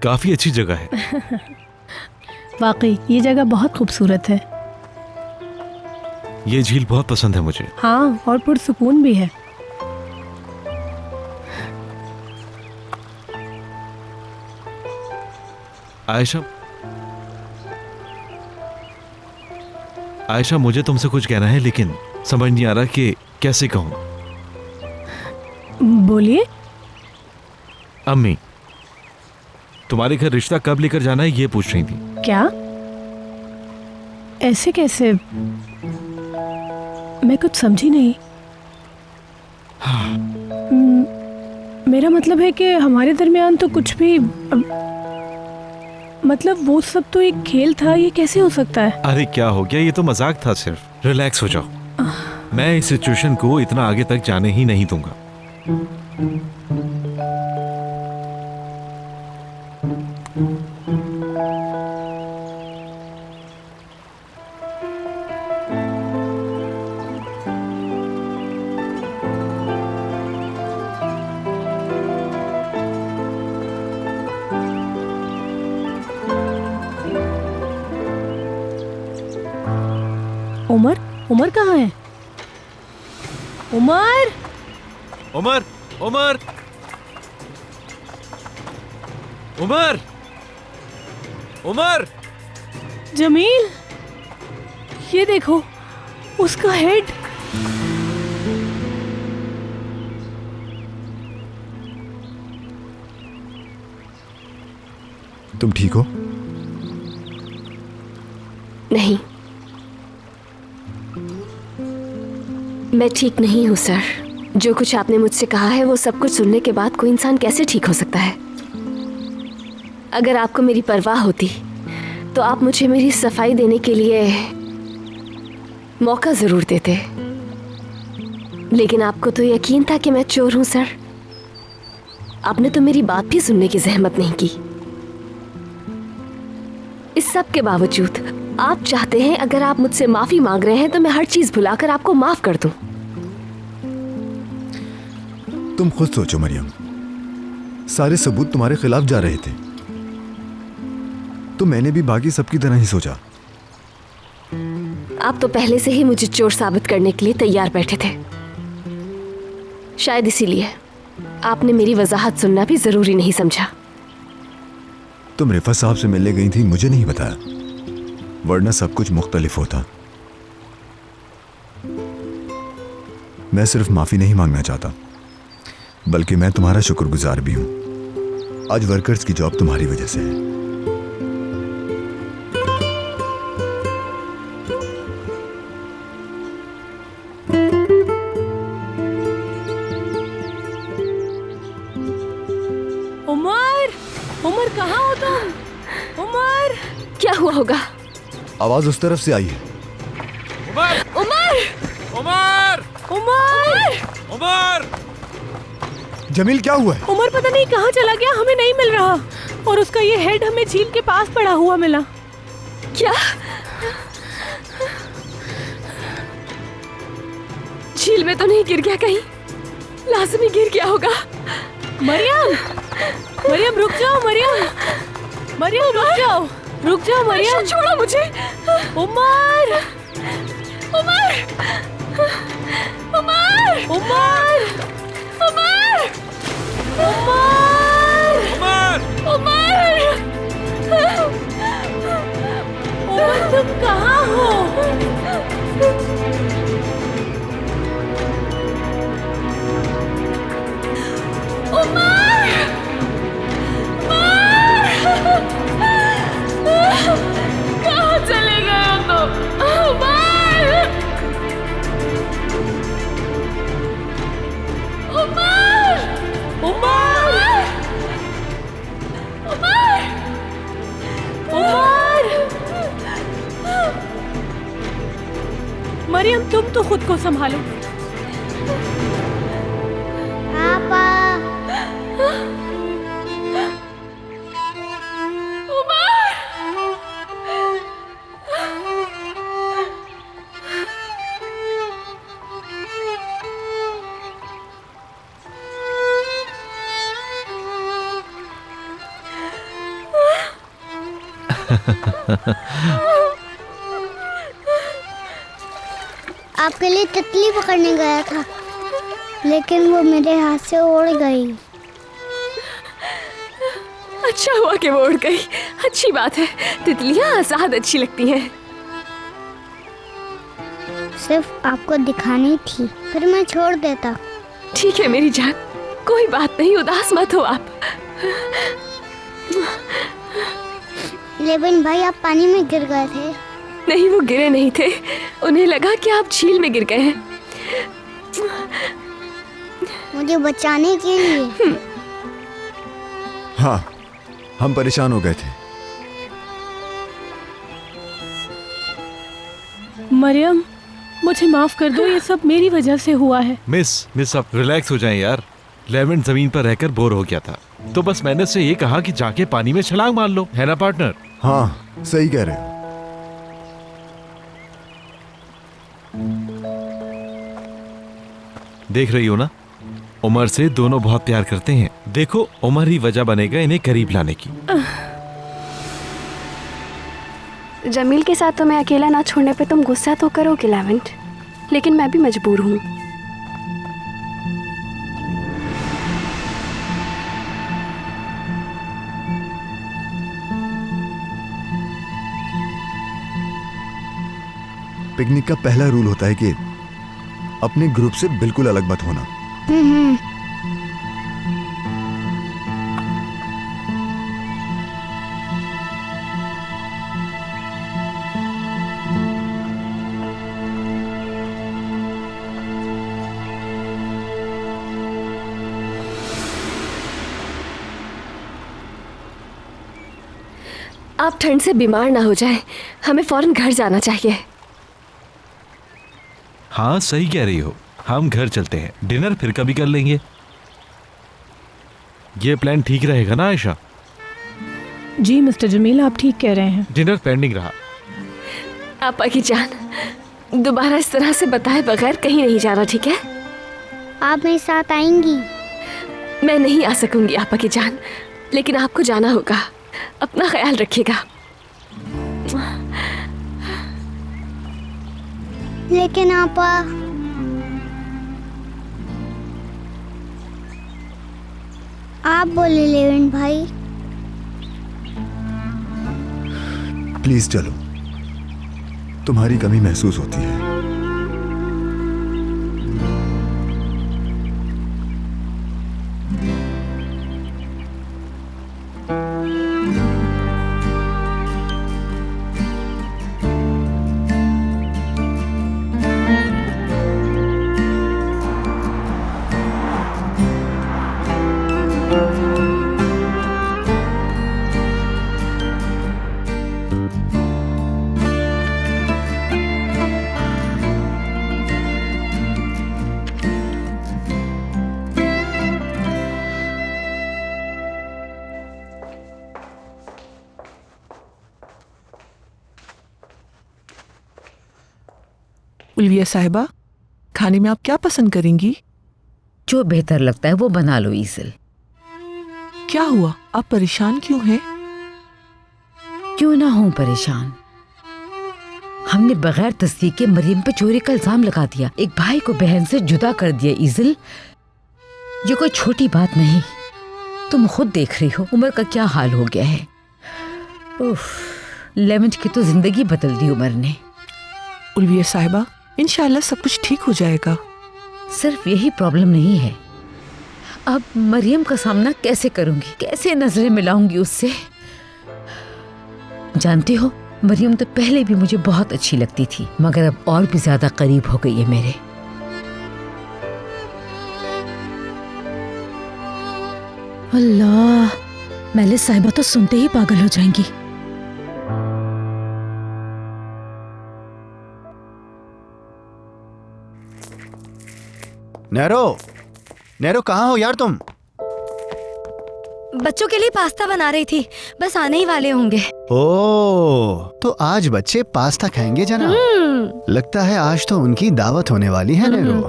काफी अच्छी जगह है। वाकई ये जगह बहुत खूबसूरत है। ये झील बहुत पसंद है मुझे। हाँ, और पुरसुकून भी है। आयशा, आयशा मुझे तुमसे कुछ कहना है, लेकिन समझ नहीं आ रहा कि कैसे कहूं। बोलिए। अम्मी तुम्हारे घर रिश्ता कब लेकर जाना है ये पूछ रही थी। क्या? ऐसे कैसे? मैं कुछ समझी नहीं। मेरा मतलब है कि हमारे दरमियान तो कुछ भी मतलब वो सब तो एक खेल था, ये कैसे हो सकता है? अरे क्या हो गया, ये तो मजाक था सिर्फ। रिलैक्स हो जाओ। मैं इस सिचुएशन को इतना आगे तक जाने ही नहीं दूंगा। उमर, उमर कहाँ है? उमर, उमर, उमर, उमर, उमर। जमील, ये देखो उसका हेड। तुम ठीक हो? नहीं, मैं ठीक नहीं हूँ सर। जो कुछ आपने मुझसे कहा है वो सब कुछ सुनने के बाद कोई इंसान कैसे ठीक हो सकता है? अगर आपको मेरी परवाह होती तो आप मुझे मेरी सफाई देने के लिए मौका जरूर देते, लेकिन आपको तो यकीन था कि मैं चोर हूं सर। आपने तो मेरी बात भी सुनने की जहमत नहीं की। इस सब के बावजूद आप चाहते हैं अगर आप मुझसे माफी मांग रहे हैं तो मैं हर चीज भुलाकर आपको माफ कर दूं। तुम खुद सोचो मरियम, सारे सबूत तुम्हारे खिलाफ जा रहे थे, तो मैंने भी बाकी सबकी तरह ही सोचा। आप तो पहले से ही मुझे चोर साबित करने के लिए तैयार बैठे थे। शायद इसीलिए आपने मेरी वजाहत सुनना भी जरूरी नहीं समझा। तुम रिफा साहब से मिलने गई थी, मुझे नहीं बताया, वरना सब कुछ मुख्तलिफ होता। मैं सिर्फ माफी नहीं मांगना चाहता, बल्कि मैं तुम्हारा शुक्रगुजार भी हूं। आज वर्कर्स की जॉब तुम्हारी वजह से है। उमर, उमर कहाँ हो तुम? उमर, क्या हुआ होगा? आवाज उस तरफ से आई है। उमर, उमर! उमर, उमर, उमर। जमील क्या हुआ है? उमर पता नहीं कहाँ चला गया, हमें नहीं मिल रहा। और उसका ये हेड हमें झील के पास पड़ा हुआ मिला। क्या? झील में तो नहीं गिर गया कहीं? लाजमी गिर गया होगा। मरियम, मरियम रुक जाओ, मरियम, मरियम रुक जाओ, रुक जाओ मरियम। छोड़ो मुझे। उमर, उमर! उमर! उमर, उमर! उमर, उमर, उमर! उमर तुम कहाँ हो? कहाँ चले गए हो तुम? उमर! उमर! उमर, उमर! उमर, मरियम तुम तो खुद को संभालो। आपके लिए तितली पकड़ने गया था, लेकिन वो मेरे हाथ से उड़ गई। अच्छा हुआ कि वो उड़ गई। अच्छी बात है, तितलियां आजाद अच्छी लगती हैं। सिर्फ आपको दिखानी थी, फिर मैं छोड़ देता। ठीक है मेरी जान, कोई बात नहीं, उदास मत हो आप। लेविन भाई, आप पानी में गिर गए थे। नहीं, वो गिरे नहीं थे, उन्हें लगा कि आप झील में गिर गए हैं। मुझे बचाने के लिए। हाँ, हम परेशान हो गए थे। मरियम, मुझे माफ कर दो, ये सब मेरी वजह से हुआ है। मिस आप रिलैक्स हो जाएं यार। लेवेंट जमीन पर रहकर बोर हो गया था, तो बस मैंने उससे ये कहा कि जाके पानी में छलांग मार लो, है ना पार्टनर? हाँ, सही कह रहे हो। देख रही हो ना, उमर से दोनों बहुत प्यार करते हैं। देखो, उमर ही वजह बनेगा इन्हें करीब लाने की। जमील के साथ तुम्हें अकेला ना छोड़ने पे तुम गुस्सा तो करोगे लेवेंट, लेकिन मैं भी मजबूर हूँ। पिकनिक का पहला रूल होता है कि अपने ग्रुप से बिल्कुल अलग मत होना। आप ठंड से बीमार ना हो जाएं, हमें फौरन घर जाना चाहिए। हाँ सही कह रही हो, हम घर चलते हैं, डिनर फिर कभी कर लेंगे। ये प्लान ठीक रहेगा ना आयशा? जी मिस्टर जमील, आप ठीक कह रहे हैं। डिनर पेंडिंग रहा। आपा की जान, दोबारा इस तरह से बताए बगैर कहीं नहीं जाना, ठीक है? आप मेरे साथ आएंगी? मैं नहीं आ सकूंगी आपा की जान, लेकिन आपको जाना होगा। अपना ख्याल रखिएगा। लेकिन आपा, आप बोले लेविन भाई। प्लीज चलो, तुम्हारी कमी महसूस होती है। उल्विया साहिबा, खाने में आप क्या पसंद करेंगी? जो बेहतर लगता है वो बना लो ईसल। क्या हुआ, आप परेशान क्यों हैं? क्यों ना हूं परेशान, हमने बगैर तस्दीक के मरियम पे चोरी का इल्जाम लगा दिया, एक भाई को बहन से जुदा कर दिया। ईसल, ये कोई छोटी बात नहीं, तुम खुद देख रही हो उमर का क्या हाल हो गया है। उफ, लेवेंट की तो जिंदगी बदल दी उमर ने। उल्विया साहिबा, इंशाल्लाह सब कुछ ठीक हो जाएगा। सिर्फ यही प्रॉब्लम नहीं है, अब मरियम का सामना कैसे करूंगी, कैसे नजरें मिलाऊंगी उससे। जानती हो, मरियम तो पहले भी मुझे बहुत अच्छी लगती थी, मगर अब और भी ज्यादा करीब हो गई है मेरे। अल्लाह, मेलिस साहिबा तो सुनते ही पागल हो जाएंगी। नैरो कहाँ हो यार तुम? बच्चों के लिए पास्ता बना रही थी, बस आने ही वाले होंगे। ओह, तो आज बच्चे पास्ता खाएंगे जनाब। लगता है आज तो उनकी दावत होने वाली है नैरो।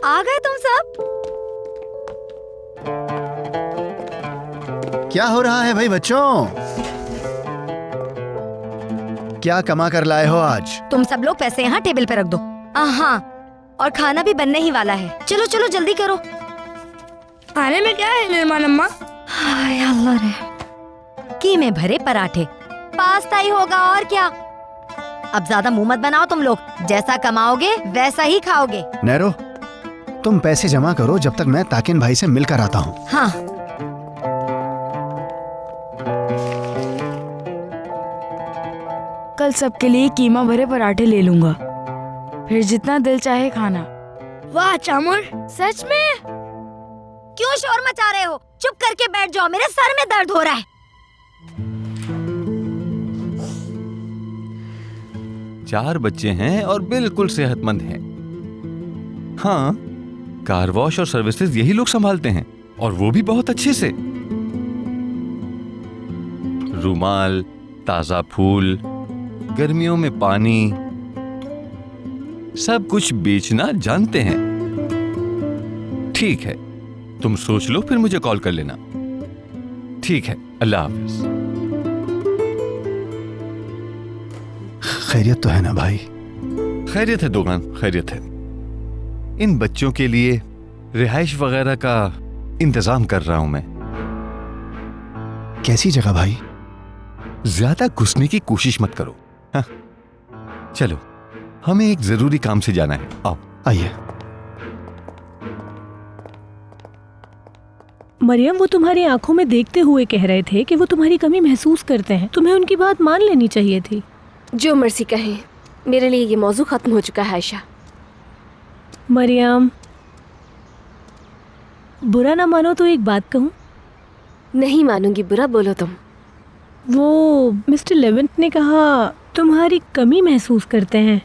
आ गए तुम सब? क्या हो रहा है भाई बच्चों? क्या कमा कर लाए हो आज? तुम सब लोग पैसे यहाँ टेबल पे रख दो। हाँ, और खाना भी बनने ही वाला है। चलो चलो जल्दी करो। खाने में क्या है मेहमान अम्मा? हाय अल्लाह रे, कीमे भरे पराठे, पास्ता ही होगा और क्या। अब ज्यादा मुंह मत बनाओ तुम लोग, जैसा कमाओगे वैसा ही खाओगे। नैरो, तुम पैसे जमा करो जब तक मैं ताकिन भाई से मिलकर आता हूँ। हाँ। कल सबके लिए कीमा भरे पराठे ले लूंगा, फिर जितना दिल चाहे खाना। वाह चामुर, सच में? क्यों शोर मचा रहे हो? चुप करके बैठ जाओ, मेरे सर में दर्द हो रहा है। 4 बच्चे हैं और बिल्कुल सेहतमंद हैं। हाँ, कार वॉश और सर्विसेज यही लोग संभालते हैं, और वो भी बहुत अच्छे से। रुमाल, ताजा फूल, गर्मियों में पानी, सब कुछ बेचना जानते हैं। ठीक है, तुम सोच लो, फिर मुझे कॉल कर लेना। ठीक है, अल्लाह हाफिज। खैरियत तो है ना भाई? खैरियत है दोगन, खैरियत है। इन बच्चों के लिए रिहाइश वगैरह का इंतजाम कर रहा हूं मैं। कैसी जगह भाई? ज्यादा घुसने की कोशिश मत करो। हाँ, चलो, हमें एक जरूरी काम से जाना है। आओ। आइए। मरियम, वो तुम्हारी आंखों में देखते हुए कह रहे थे कि वो तुम्हारी कमी महसूस करते हैं। तुम्हें उनकी बात मान लेनी चाहिए थी। जो मर्जी कहें, मेरे लिए ये मौजू खत्म हो चुका है आयशा। मरियम, बुरा ना मानो तो एक बात कहूँ? नहीं मानूंगी, बुरा बोलो तुम। वो मिस्टर लेवेंट ने कहा तुम्हारी कमी महसूस करते हैं।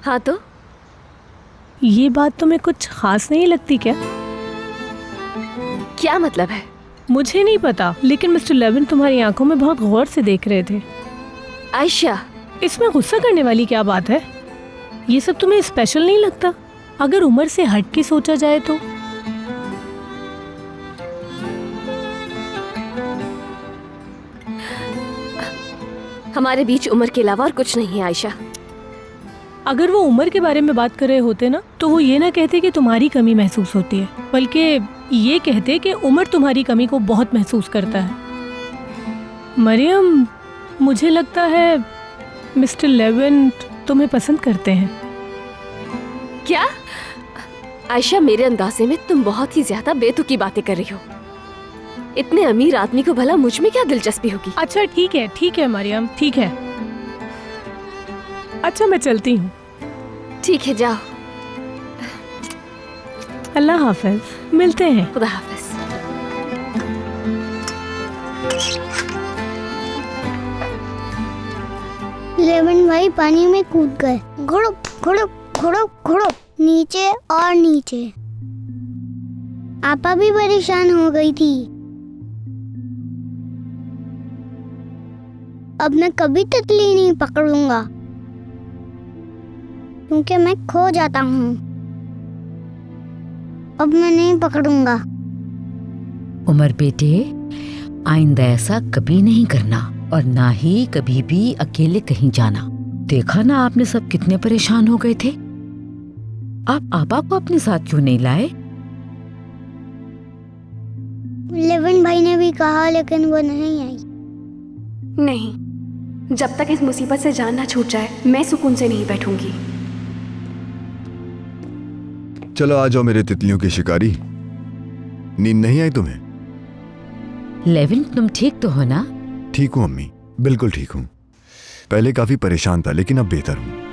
हाँ तो? ये बात तुम्हें कुछ खास नहीं लगती क्या? क्या मतलब है? मुझे नहीं पता, लेकिन मिस्टर लेवेंट तुम्हारी आंखों में बहुत गौर से देख रहे थे। आयशा, इसमें गुस्सा करने वाली क्या बात है? ये सब तुम्हें स्पेशल नहीं लगता? अगर उम्र से हट के सोचा जाए तो। हमारे बीच उम्र के अलावा और कुछ नहीं है आयशा। अगर वो उम्र के बारे में बात कर रहे होते ना, तो वो ये ना कहते कि तुम्हारी कमी महसूस होती है, बल्कि ये कहते कि उम्र तुम्हारी कमी को बहुत महसूस करता है। मरियम, मुझे लगता है मिस्टर लेवेंट तुम्हें पसंद करते हैं। क्या? आयशा, मेरे अंदाजे में तुम बहुत ही ज्यादा बेतुकी बातें कर रही हो। इतने अमीर आदमी को भला मुझ में क्या दिलचस्पी होगी? अच्छा ठीक है मरियम, ठीक है। अच्छा, मैं चलती हूँ। ठीक है, जाओ। अल्लाह हाफिज, मिलते हैं। खुदा हाफिज। लेवन भाई पानी में कूद गए। घुड़ुप घुड़ुप घुड़ुप घुड़ुप, नीचे और नीचे। आपा भी परेशान हो गई थी। अब मैं कभी तितली नहीं पकड़ूंगा, क्योंकि मैं खो जाता हूँ। अब मैं नहीं पकड़ूंगा। उमर बेटे, आइंदा ऐसा कभी नहीं करना, और ना ही कभी भी अकेले कहीं जाना। देखा ना आपने सब कितने परेशान हो गए थे। आप आपा को अपने साथ क्यों नहीं लाए? लेवन भाई ने भी कहा, लेकिन वो नहीं आई। नहीं, जब तक इस मुसीबत से जान ना छूट जाए, मैं सुकून से नहीं बैठूंगी। चलो आ जाओ मेरे तितलियों के शिकारी। नींद नहीं आई तुम्हें? लेविन, तुम ठीक तो हो ना? ठीक हूँ अम्मी, बिल्कुल ठीक हूँ। पहले काफी परेशान था, लेकिन अब बेहतर हूँ।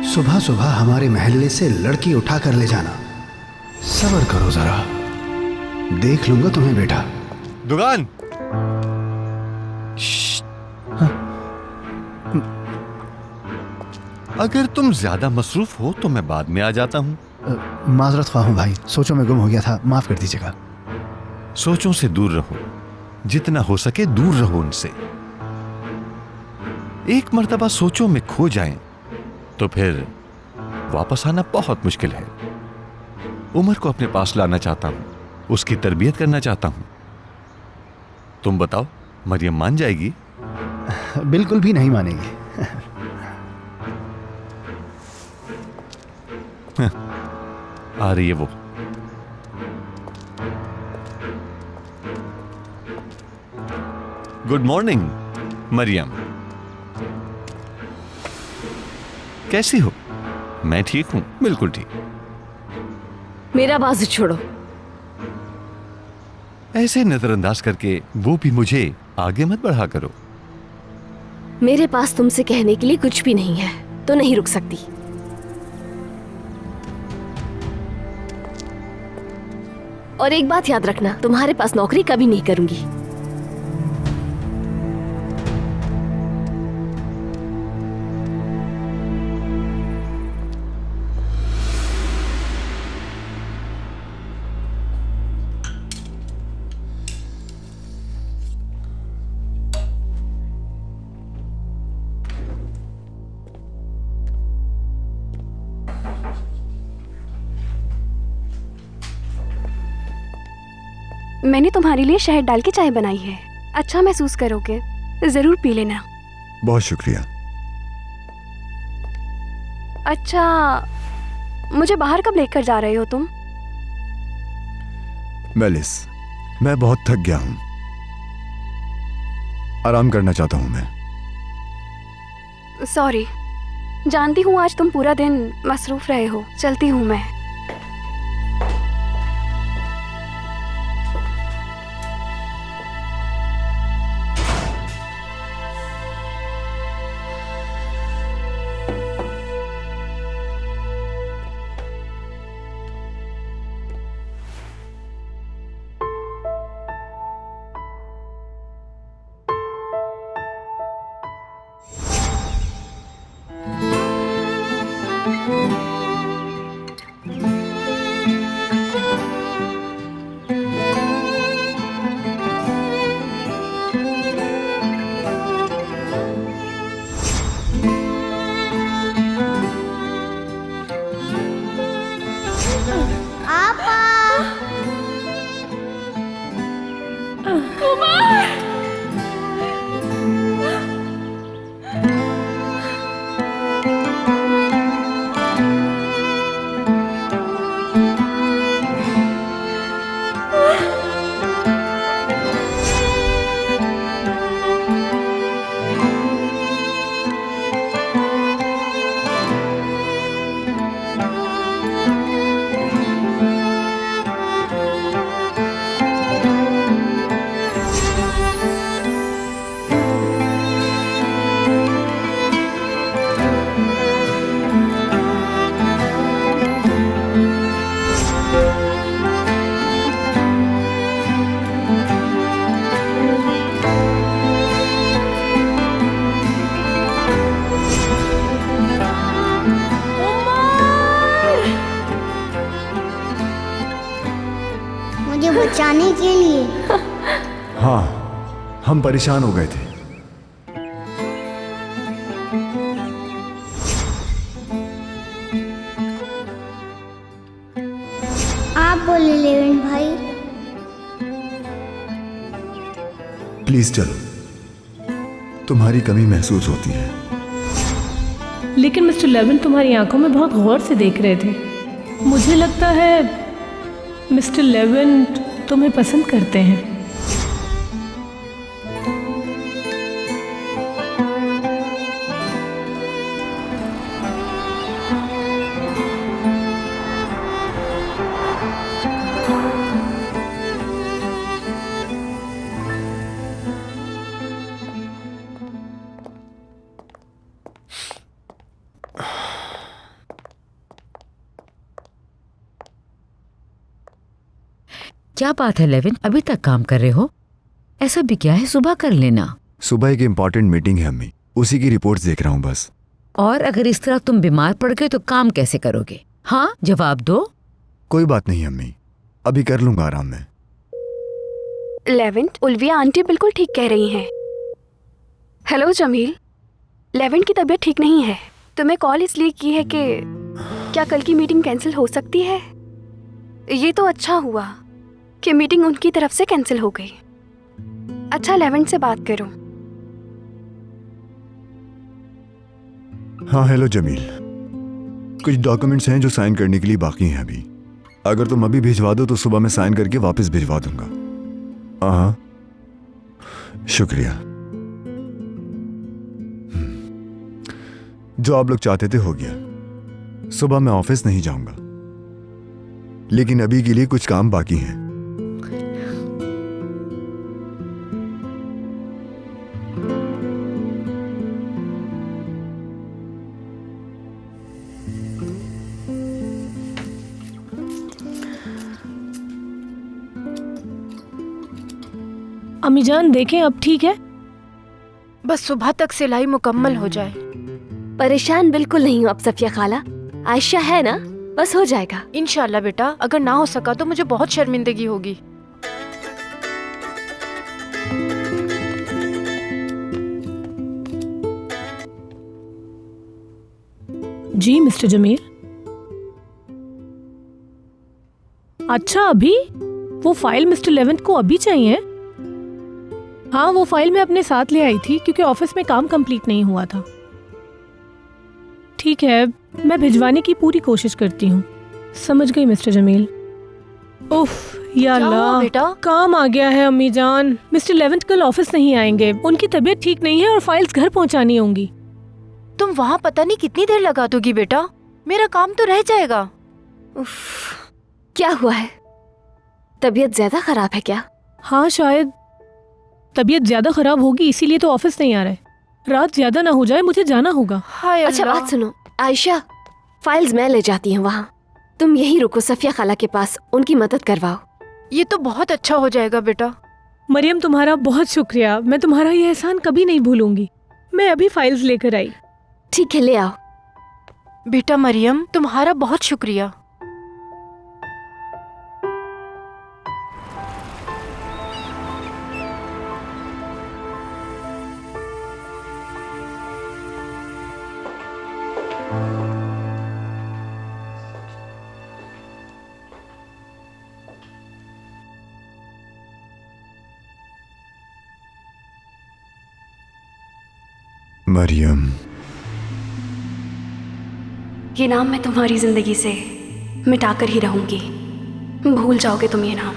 सुबह सुबह हमारे महल्ले से लड़की उठा कर ले जाना। सब्र करो जरा, देख लूंगा तुम्हें बेटा। दुगान, अगर तुम ज्यादा मसरूफ हो तो मैं बाद में आ जाता हूँ। माजरत ख्वाह हूँ भाई, सोचों में गुम हो गया था, माफ कर दीजिएगा। सोचों से दूर रहो, जितना हो सके दूर रहो उनसे। एक मर्तबा सोचों में खो जाएं तो फिर वापस आना बहुत मुश्किल है। उमर को अपने पास लाना चाहता हूं, उसकी तरबियत करना चाहता हूं। तुम बताओ, मरियम मान जाएगी? बिल्कुल भी नहीं मानेगी। आ रही है वो। गुड मॉर्निंग मरियम, कैसी हो? मैं ठीक हूं, बिल्कुल ठीक। मेरा बाजू छोड़ो। ऐसे नजरअंदाज करके वो भी मुझे आगे मत बढ़ा करो। मेरे पास तुमसे कहने के लिए कुछ भी नहीं है, तो नहीं रुक सकती। और एक बात याद रखना, तुम्हारे पास नौकरी कभी नहीं करूंगी। मैंने तुम्हारे लिए शहद डाल के चाय बनाई है, अच्छा महसूस करोगे, जरूर पी लेना। बहुत शुक्रिया। अच्छा, मुझे बाहर कब लेकर जा रहे हो तुम? मेलिस, मैं बहुत थक गया हूं, आराम करना चाहता हूं मैं। सॉरी, जानती हूँ आज तुम पूरा दिन मसरूफ रहे हो, चलती हूँ मैं। मुझे बचाने के लिए। हाँ, हम परेशान हो गए थे। आप बोले लेविन भाई। प्लीज चलो, तुम्हारी कमी महसूस होती है। लेकिन मिस्टर लेविन तुम्हारी आंखों में बहुत गौर से देख रहे थे। मुझे लगता है मिस्टर लेविन तुम्हें पसंद करते हैं। क्या बात है लेविन, अभी तक काम कर रहे हो? ऐसा भी क्या है, सुबह कर लेना। सुबह एक इम्पोर्टेंट मीटिंग है अम्मी, उसी की रिपोर्ट्स देख रहा हूँ बस। और अगर इस तरह तुम बीमार पड़ गए तो काम कैसे करोगे? हाँ, जवाब दो। कोई बात नहीं अम्मी, अभी कर लूंगा आराम में। लेवेंट, उल्विया आंटी बिल्कुल ठीक कह रही हैं। हेलो जमील, लेवेंट की तबीयत ठीक नहीं है। तुम्हें कॉल इसलिए की है कि क्या कल की मीटिंग कैंसिल हो सकती है? ये तो अच्छा हुआ कि मीटिंग उनकी तरफ से कैंसिल हो गई। अच्छा, लेवेंट से बात करो। हाँ हेलो जमील, कुछ डॉक्यूमेंट्स हैं जो साइन करने के लिए बाकी हैं अभी। अगर तुम अभी भिजवा दो तो सुबह मैं साइन करके वापस भिजवा दूंगा। हाँ शुक्रिया। जो आप लोग चाहते थे हो गया। सुबह मैं ऑफिस नहीं जाऊंगा, लेकिन अभी के लिए कुछ काम बाकी हैं। अम्मीजान देखें अब ठीक है? बस सुबह तक सिलाई मुकम्मल हो जाए। परेशान बिल्कुल नहीं हूँ अब सफिया खाला, आयशा है ना, बस हो जाएगा। इंशाल्लाह बेटा, अगर ना हो सका तो मुझे बहुत शर्मिंदगी होगी। जी मिस्टर जमील। अच्छा, अभी वो फाइल मिस्टर लेवेंट को अभी चाहिए? हाँ, वो फाइल मैं अपने साथ ले आई थी क्योंकि ऑफिस में काम कंप्लीट नहीं हुआ था। ठीक है, मैं भिजवाने की पूरी कोशिश करती हूँ। समझ गई मिस्टर जमील। उफ या अल्लाह, बेटा काम आ गया है अम्मी जान। मिस्टर लेवेंट कल ऑफिस नहीं आएंगे, उनकी तबीयत ठीक नहीं है और फाइल्स घर पहुँचानी होंगी। तुम वहाँ पता नहीं कितनी देर लगा दोगी बेटा, मेरा काम तो रह जाएगा। उफ, क्या हुआ है? तबीयत ज्यादा खराब है क्या? हाँ शायद तबीयत ज्यादा खराब होगी, इसीलिए तो ऑफिस नहीं आ रहे। रात ज्यादा ना हो जाए, मुझे जाना होगा। अच्छा बात सुनो आयशा, फाइल्स मैं ले जाती हूँ वहाँ, तुम यहीं रुको सफिया खाला के पास, उनकी मदद करवाओ। ये तो बहुत अच्छा हो जाएगा बेटा। मरियम तुम्हारा बहुत शुक्रिया, मैं तुम्हारा ये एहसान कभी नहीं भूलूंगी। मैं अभी फाइल्स लेकर आई। ठीक है, ले आओ। बेटा मरियम, तुम्हारा बहुत शुक्रिया। मरियम, ये नाम मैं तुम्हारी जिंदगी से मिटाकर ही रहूंगी। भूल जाओगे तुम ये नाम।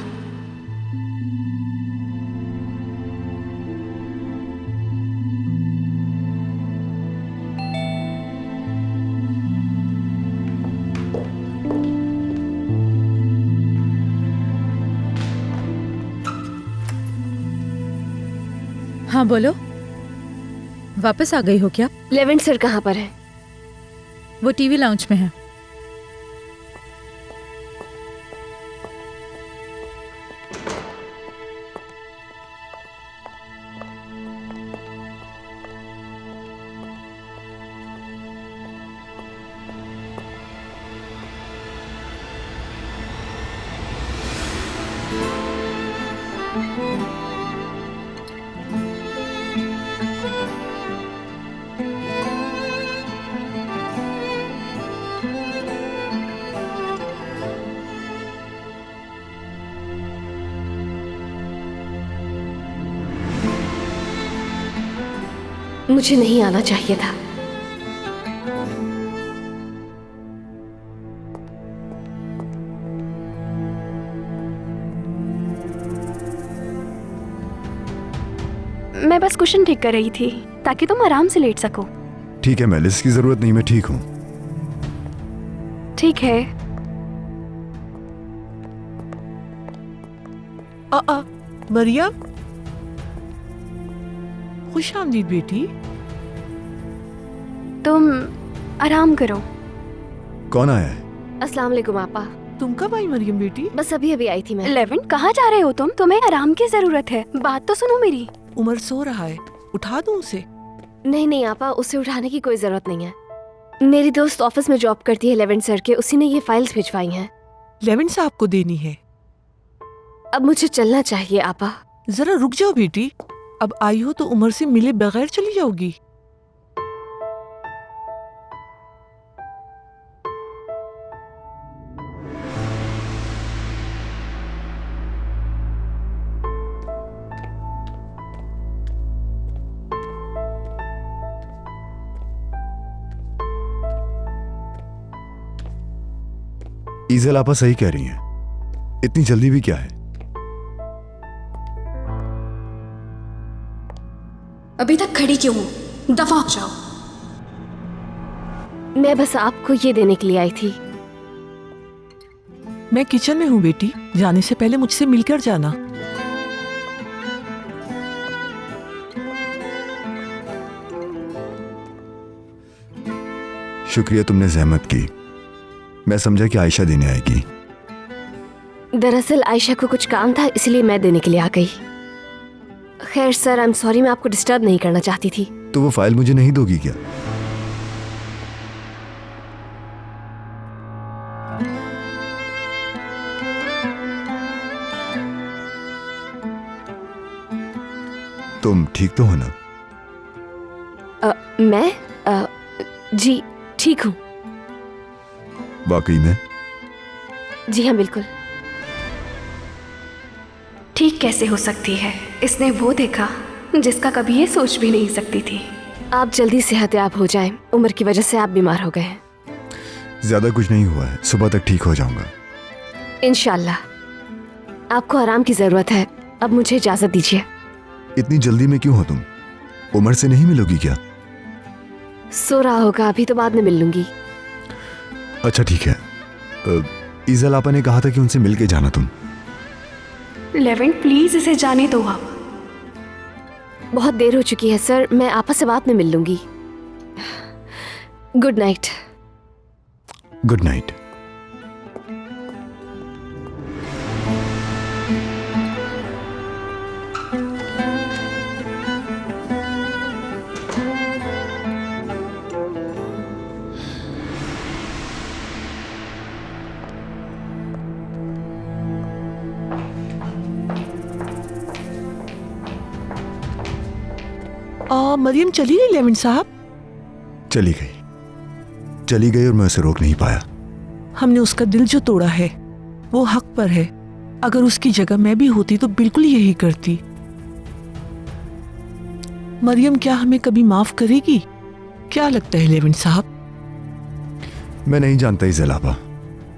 हाँ बोलो, वापस आ गई हो क्या? लेवेंट सर कहाँ पर है? वो टीवी लाउंज में है। मुझे नहीं आना चाहिए था। मैं बस कुशन ठीक कर रही थी ताकि तुम आराम से लेट सको। ठीक है मेलिस, की जरूरत नहीं, मैं ठीक हूँ। ठीक है। मरियम, खुश आमदीद बेटी। तुम आराम करो। कौन आया है? अस्सलाम वालेकुम आपा। तुम कब आई मरियम बेटी? बस अभी अभी आई थी मैं। लेवेंट, कहाँ जा रहे हो तुम? तुम्हें आराम की जरूरत है, बात तो सुनो मेरी। उमर सो रहा है, उठा दूं उसे? नहीं नहीं आपा, उसे उठाने की कोई जरूरत नहीं है। मेरी दोस्त ऑफिस में जॉब करती है लेवेंट सर के, उसी ने ये फाइल्स भिजवाई हैं। लेवेंट साहब को देनी है। अब मुझे चलना चाहिए आपा। जरा रुक जाओ बेटी, अब आई हो तो उमर से मिले बगैर चली जाओगी? ईजल आपा सही कह रही हैं, इतनी जल्दी भी क्या है। अभी तक खड़ी क्यों हूँ? दफा हो जाओ। मैं बस आपको ये देने के लिए आई थी। मैं किचन में हूँ बेटी, जाने से पहले मुझसे मिलकर जाना। शुक्रिया, तुमने जहमत की। मैं समझा कि आयशा देने आएगी। दरअसल आयशा को कुछ काम था, इसलिए मैं देने के लिए आ गई। खैर सर, आई एम सॉरी, मैं आपको डिस्टर्ब नहीं करना चाहती थी। तो वो फाइल मुझे नहीं दोगी क्या? तुम ठीक तो हो ना? मैं जी ठीक हूँ। वाकई में? जी हाँ बिल्कुल। ठीक कैसे हो सकती है? इसने वो देखा जिसका कभी ये सोच भी नहीं सकती थी। आप जल्दी सेहतयाब हो जाएं, उम्र की वजह से आप बीमार हो गए हैं। ज्यादा कुछ नहीं हुआ है, सुबह तक ठीक हो जाऊंगा इंशाल्लाह। आपको आराम की जरूरत है, अब मुझे इजाजत दीजिए। इतनी जल्दी में क्यों हो तुम? उमर से नहीं मिलोगी क्या? सो रहा होगा, अभी तो बाद में मिल लूंगी। अच्छा ठीक है। ईजल आपा ने कहा था कि उनसे मिलके जाना तुम। लेवेंट प्लीज इसे जाने दो आप। बहुत देर हो चुकी है सर, मैं आपस से बाद में मिल लूंगी। Good night. Good night. Maryam चली गई लेवेंट साहब? चली गई और मैं उसे रोक नहीं पाया। हमने उसका दिल जो तोड़ा है वो हक पर है। अगर उसकी जगह मैं भी होती तो बिल्कुल यही करती। मरियम क्या हमें कभी माफ करेगी? क्या लगता है लेवेंट साहब? मैं नहीं जानता ईजल आपा,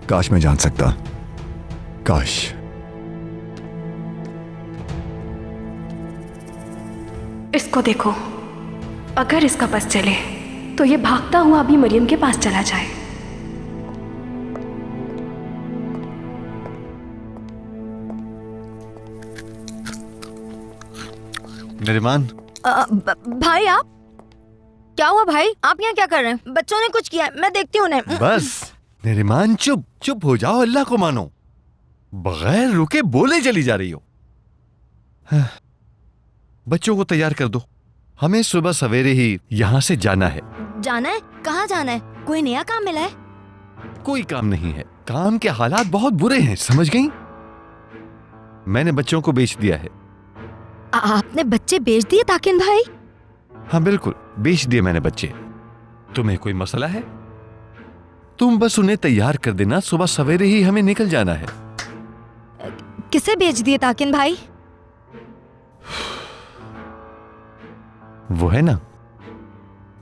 काश मैं जान सकता, काश। इसको देखो, अगर इसका बस चले तो ये भागता हुआ अभी मरियम के पास चला जाए। नरिमान। भाई आप क्या हुआ? भाई आप यहाँ क्या कर रहे हैं? बच्चों ने कुछ किया है, मैं देखती हूँ उन्हें। बस नरिमान चुप हो जाओ, अल्लाह को मानो। बगैर रुके बोले चली जा रही हो। बच्चों को तैयार कर दो, हमें सुबह सवेरे ही यहाँ से जाना है। जाना है? कहाँ जाना है? कोई नया काम मिला है? कोई काम नहीं है, काम के हालात बहुत बुरे हैं, समझ गई? मैंने बच्चों को बेच दिया है। आपने बच्चे बेच दिए ताकिन भाई? हाँ बिल्कुल, बेच दिए मैंने बच्चे। तुम्हें कोई मसला है? तुम बस उन्हें तैयार कर देना, सुबह सवेरे ही हमें निकल जाना है। किसे बेच दिए ताकिन भाई? वो है ना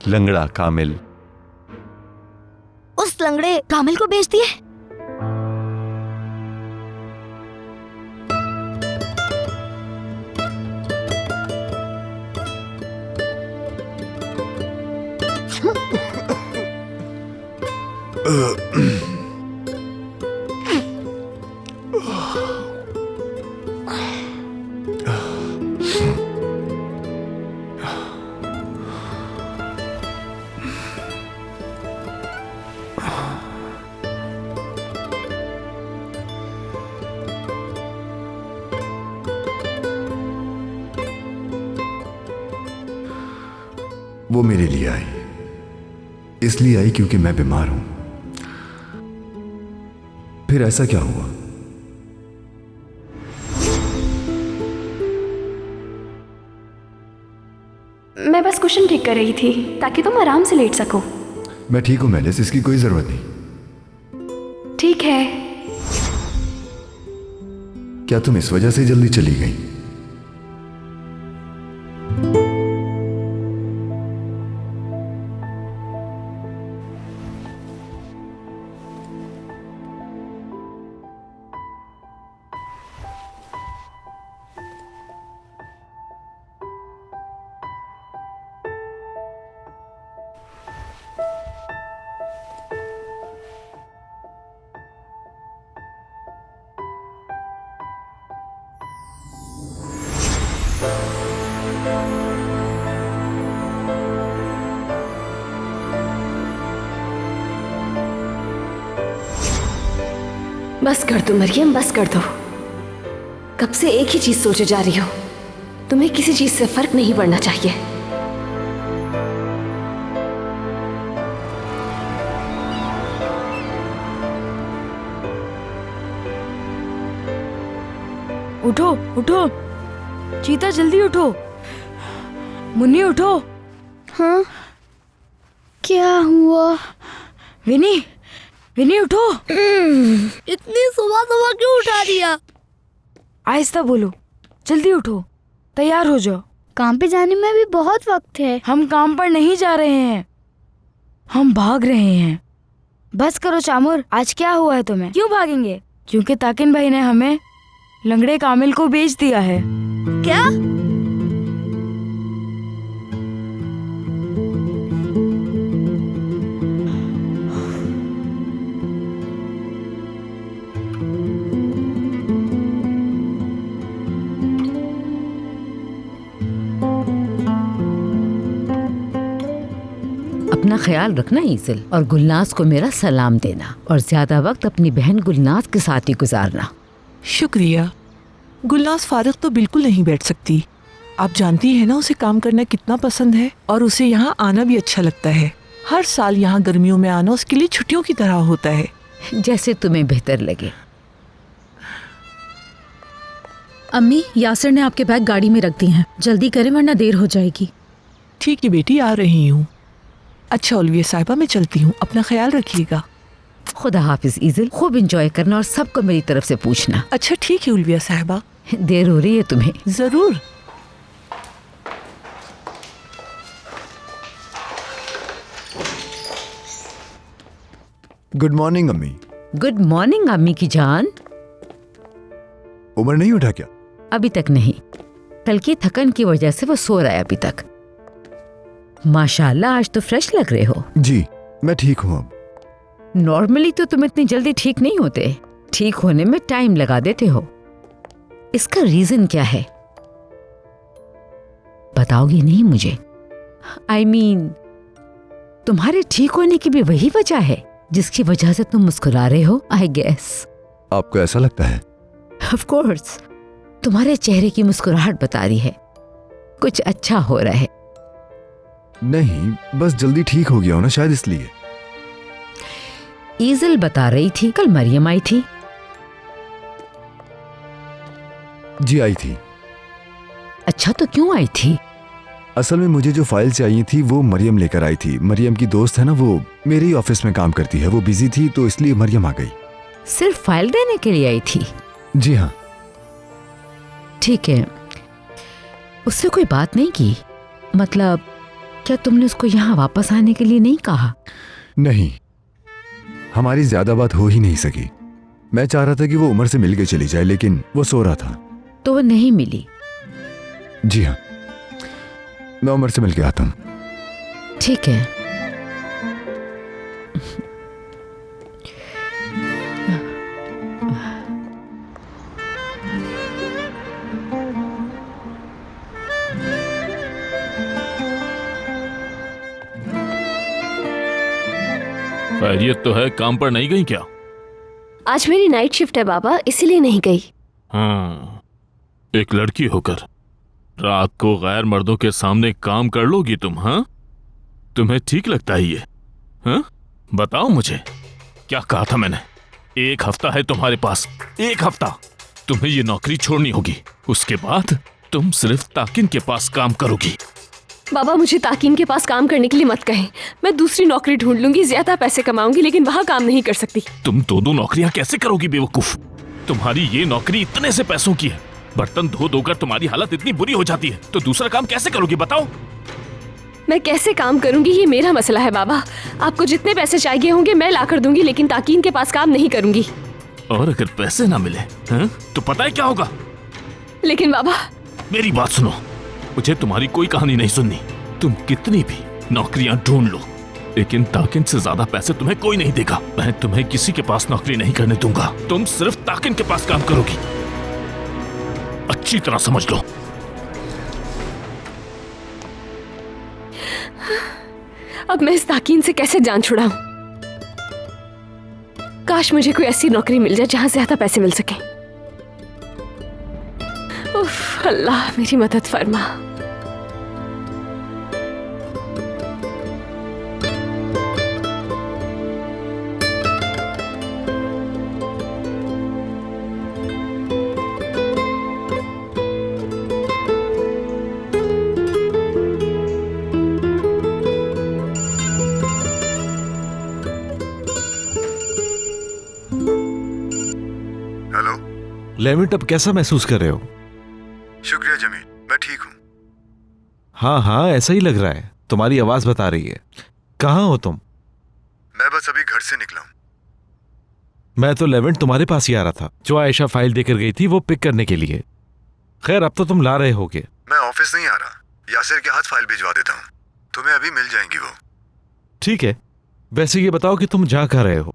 लंगड़ा कामिल। उस लंगड़े कामिल को बेच दिए? वो मेरे लिए आई, इसलिए आई क्योंकि मैं बीमार हूं। फिर ऐसा क्या हुआ? मैं बस कुशन ठीक कर रही थी ताकि तुम आराम से लेट सको। मैं ठीक हूं मेलिस, इसकी कोई जरूरत नहीं। ठीक है। क्या तुम इस वजह से जल्दी चली गई? बस कर दो मरियम, बस कर दो। कब से एक ही चीज सोचे जा रही हो। तुम्हें किसी चीज से फर्क नहीं पड़ना चाहिए। उठो उठो चीता, जल्दी उठो। मुन्नी उठो। हाँ क्या हुआ? विनी, विनी उठो। इतनी सुबह सुबह क्यों उठा दिया? आहिस्ता बोलो, जल्दी उठो, तैयार हो जाओ। काम पे जाने में भी बहुत वक्त है। हम काम पर नहीं जा रहे हैं, हम भाग रहे हैं। बस करो चामुर, आज क्या हुआ है तुम्हें? क्यों भागेंगे? क्योंकि ताकिन भाई ने हमें लंगड़े कामिल को बेच दिया है। क्या? अपना ख्याल रखना ईज़िल, और गुलनाज को मेरा सलाम देना, और ज्यादा वक्त अपनी बहन गुलनाज के साथ ही गुजारना। शुक्रिया। गुलनाज फारिग तो बिल्कुल नहीं बैठ सकती। आप जानती हैं ना उसे काम करना कितना पसंद है, और उसे यहाँ आना भी अच्छा लगता है। हर साल यहाँ गर्मियों में आना उसके लिए छुट्टियों की तरह होता है। जैसे तुम्हें बेहतर लगे। अम्मी, यासिर ने आपके बैग गाड़ी में रख दी हैं, जल्दी करें वरना देर हो जाएगी। ठीक है बेटी, आ रही हूँ। अच्छा ओलिविया साहिबा, मैं चलती हूँ, अपना ख्याल रखिएगा। खुदा हाफिज ईज़िल, खूब एंजॉय करना और सबको मेरी तरफ से पूछना। अच्छा ठीक है ओलिविया साहिबा। देर हो रही है तुम्हें? जरूर। गुड मॉर्निंग अम्मी। गुड मॉर्निंग अम्मी की जान। उमर नहीं उठा क्या? अभी तक नहीं, कल की थकन की वजह से वो सो रहा है अभी तक। माशाल्लाह, आज तो फ्रेश लग रहे हो। जी मैं ठीक हूँ अब। नॉर्मली तो तुम इतनी जल्दी ठीक नहीं होते, ठीक होने में टाइम लगा देते हो। इसका रीजन क्या है? बताओगे नहीं मुझे? I mean, तुम्हारे ठीक होने की भी वही वजह है जिसकी वजह से तुम मुस्कुरा रहे हो, I guess। आपको ऐसा लगता है? Of course, तुम्हारे चेहरे की मुस्कुराहट बता रही है कुछ अच्छा हो रहा है। नहीं, बस जल्दी ठीक हो गया हो ना, शायद इसलिए। ईज़िल बता रही थी कल मरियम आई थी। जी आई थी। अच्छा, तो क्यों आई थी? असल में मुझे जो फाइल चाहिए थी वो मरियम लेकर आई थी। मरियम की दोस्त है ना, वो मेरे ही ऑफिस में काम करती है। वो बिजी थी तो इसलिए मरियम आ गई। सिर्फ फाइल देने के लिए आई थी? जी हाँ। ठीक है, उससे कोई बात नहीं की? मतलब क्या तुमने उसको यहाँ वापस आने के लिए नहीं कहा? नहीं, हमारी ज्यादा बात हो ही नहीं सकी। मैं चाह रहा था कि वो उमर से मिल के चली जाए, लेकिन वो सो रहा था। तो वो नहीं मिली? जी हाँ, मैं उमर से मिल के आता हूँ। ठीक है। खैरियत तो है, काम पर नहीं गई क्या? आज मेरी नाइट शिफ्ट है बाबा, इसीलिए नहीं गई। हाँ, एक लड़की होकर रात को गैर मर्दों के सामने काम कर लोगी तुम? हाँ, तुम्हें ठीक लगता है ये? हाँ? बताओ मुझे, क्या कहा था मैंने? 1 हफ्ता है तुम्हारे पास, 1 हफ्ता। तुम्हें ये नौकरी छोड़नी होगी, उसके बाद तुम सिर्फ ताकिन के पास काम करोगी। बाबा, मुझे ताकिन के पास काम करने के लिए मत कहें। मैं दूसरी नौकरी ढूंढ लूंगी, ज्यादा पैसे कमाऊंगी, लेकिन वहाँ काम नहीं कर सकती। तुम 2 नौकरियां कैसे करोगी बेवकूफ? तुम्हारी ये नौकरी इतने से पैसों की है, बर्तन धो धोकर तुम्हारी हालत इतनी बुरी हो जाती है, तो दूसरा काम कैसे करोगी बताओ? मैं कैसे काम करूंगी ये मेरा मसला है बाबा। आपको जितने पैसे चाहिए होंगे मैं ला कर दूंगी, लेकिन ताकीन के पास काम नहीं करूंगी। और अगर पैसे ना मिले तो पता है क्या होगा? लेकिन बाबा, मेरी बात सुनो, मुझे तुम्हारी कोई कहानी नहीं सुननी। तुम कितनी भी नौकरियां ढूंढ लो, लेकिन ताकिन से ज्यादा पैसे तुम्हें कोई नहीं देगा। मैं तुम्हें किसी के पास नौकरी नहीं करने दूंगा। तुम सिर्फ ताकिन के पास काम करोगी, अच्छी तरह समझ लो। अब मैं इस ताकीन से कैसे जान छुड़ाऊं? काश मुझे कोई ऐसी नौकरी मिल जाए जहां ज्यादा पैसे मिल सके। उफ, अल्लाह मेरी मदद फरमा। लेविट, अब कैसा महसूस कर रहे हो? शुक्रिया जमील, मैं ठीक हूँ। हाँ हाँ, ऐसा ही लग रहा है, तुम्हारी आवाज बता रही है। कहाँ हो तुम? मैं बस अभी घर से निकला हूँ। मैं तो लेविट तुम्हारे पास ही आ रहा था। जो आयशा फाइल देकर गई थी वो पिक करने के लिए। खैर, अब तो तुम ला रहे होगे। मैं ऑफिस नहीं आ रहा, यासिर के हाथ फाइल भिजवा देता हूँ, तुम्हें अभी मिल जाएंगी वो। ठीक है, वैसे ये बताओ कि तुम जा कहाँ रहे हो?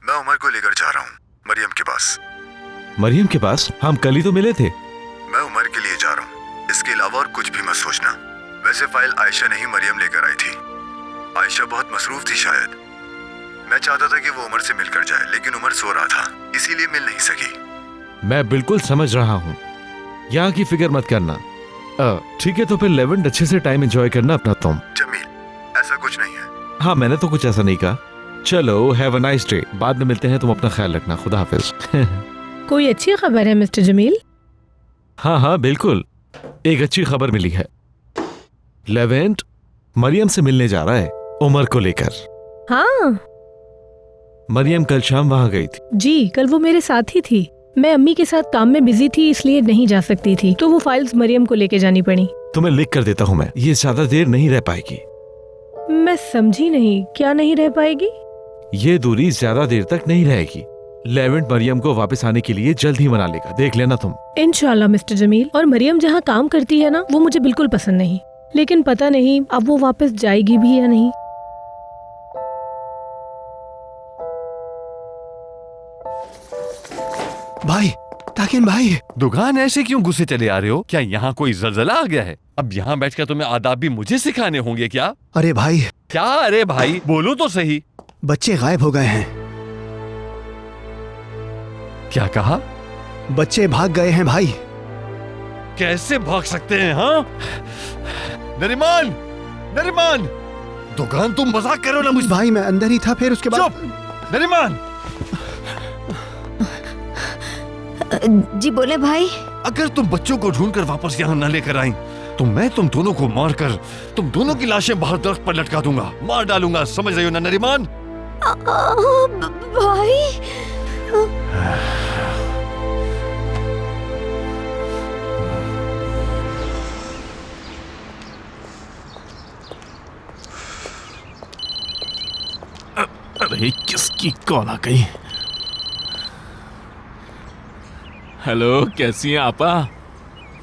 मैं उमर को लेकर जा रहा हूँ मरियम के पास। मरियम के पास? हम कल ही तो मिले थे। मैं उमर के लिए जा रहा हूँ, इसके अलावा और कुछ भी मत सोचना। वैसे फाइल आयशा नहीं मरियम लेकर आई थी। आयशा बहुत मसरूफ थी शायद। मैं चाहता था कि वो उमर से मिलकर जाए, लेकिन उमर सो रहा था, इसीलिए मिल नहीं सकी। मैं बिल्कुल समझ रहा हूँ, यहाँ की फिक्र मत करना। ठीक है, तो फिर लेवेंट अच्छे से टाइम एंजॉय करना अपना तुम। जमील, ऐसा कुछ नहीं है। हाँ, मैंने तो कुछ ऐसा नहीं कहा। चलो, हैव अ नाइस डे, बाद में मिलते हैं। तुम अपना ख्याल रखना, खुदा हाफिज। कोई अच्छी खबर है मिस्टर जमील? हाँ हाँ बिल्कुल, एक अच्छी खबर मिली है। लेवेंट मरियम से मिलने जा रहा है उमर को लेकर। हाँ, मरियम कल शाम वहाँ गई थी। जी, कल वो मेरे साथ ही थी। मैं अम्मी के साथ काम में बिजी थी, इसलिए नहीं जा सकती थी, तो वो फाइल्स मरियम को लेके जानी पड़ी। तुम्हें लिख कर देता हूँ मैं, ये ज्यादा देर नहीं रह पाएगी। मैं समझी नहीं, क्या नहीं रह पाएगी? ये दूरी ज्यादा देर तक नहीं रहेगी। लेवेंट मरियम को वापस आने के लिए जल्द ही मना लेगा, देख लेना तुम। इंशाल्लाह मिस्टर जमील। और मरियम जहाँ काम करती है ना, वो मुझे बिल्कुल पसंद नहीं, लेकिन पता नहीं अब वो वापस जाएगी भी या नहीं। भाई, ताकिन भाई, दुकान ऐसे क्यों गुस्से चले आ रहे हो? क्या यहाँ कोई जलजला आ गया है? अब यहाँ बैठकर तुम्हें आदाब भी मुझे सिखाने होंगे क्या? अरे भाई। क्या अरे भाई? बोलो तो सही। बच्चे गायब हो गए हैं। क्या कहा? बच्चे भाग गए हैं भाई। कैसे भाग सकते हैं? हाँ, नरीमान, नरीमान, दुकान तुम मजाक करो ना मुझसे। भाई मैं अंदर ही था, फिर उसके बाद। चुप, नरीमान। जी बोले भाई। अगर तुम बच्चों को ढूंढकर वापस यहाँ न लेकर आई तो मैं तुम दोनों को मारकर तुम दोनों की लाशें बाहर दरख्त पर लटका दूंगा, मार डालूंगा, समझ रही हो ना नरीमान? भाई। अरे किसकी कॉल आ गई? हेलो, कैसी हैं आपा?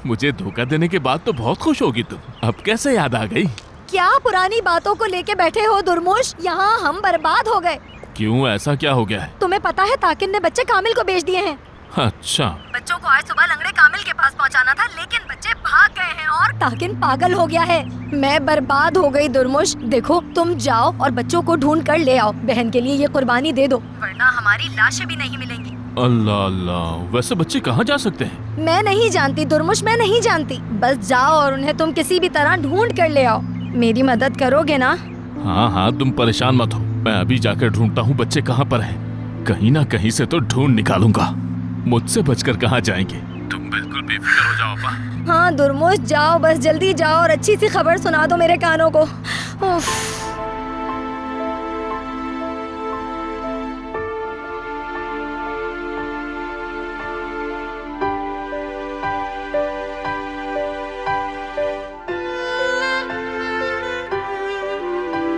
मुझे धोखा देने के बाद तो बहुत खुश होगी तुम, अब कैसे याद आ गई? क्या पुरानी बातों को लेके बैठे हो दुर्मुश? यहाँ हम बर्बाद हो गए। क्यों, ऐसा क्या हो गया है? तुम्हें पता है ताकिन ने बच्चे कामिल को बेच दिए हैं। अच्छा। बच्चों को आज सुबह लंगड़े कामिल के पास पहुँचाना था, लेकिन बच्चे भाग गए हैं और ताकिन पागल हो गया है। मैं बर्बाद हो गई दुर्मुश। देखो, तुम जाओ और बच्चों को ढूंढ कर ले आओ। बहन के लिए ये कुर्बानी दे दो, वरना हमारी लाशें भी नहीं मिलेंगी। अल्लाह अल्लाह, वैसे बच्चे कहाँ जा सकते हैं? मैं नहीं जानती दुर्मुश, मैं नहीं जानती। बस जाओ और उन्हें तुम किसी भी तरह ढूंढ कर ले आओ। मेरी मदद करोगे ना? हाँ हाँ, तुम परेशान मत हो, मैं अभी जाकर ढूंढता हूँ बच्चे कहाँ पर हैं। कहीं ना कहीं से तो ढूंढ निकालूंगा, मुझसे बचकर कहाँ जाएंगे। तुम बिल्कुल बेफिक्र हो जाओ अपा। हाँ दुर्मुश, जाओ, बस जल्दी जाओ और अच्छी सी खबर सुना दो मेरे कानों को। उफ।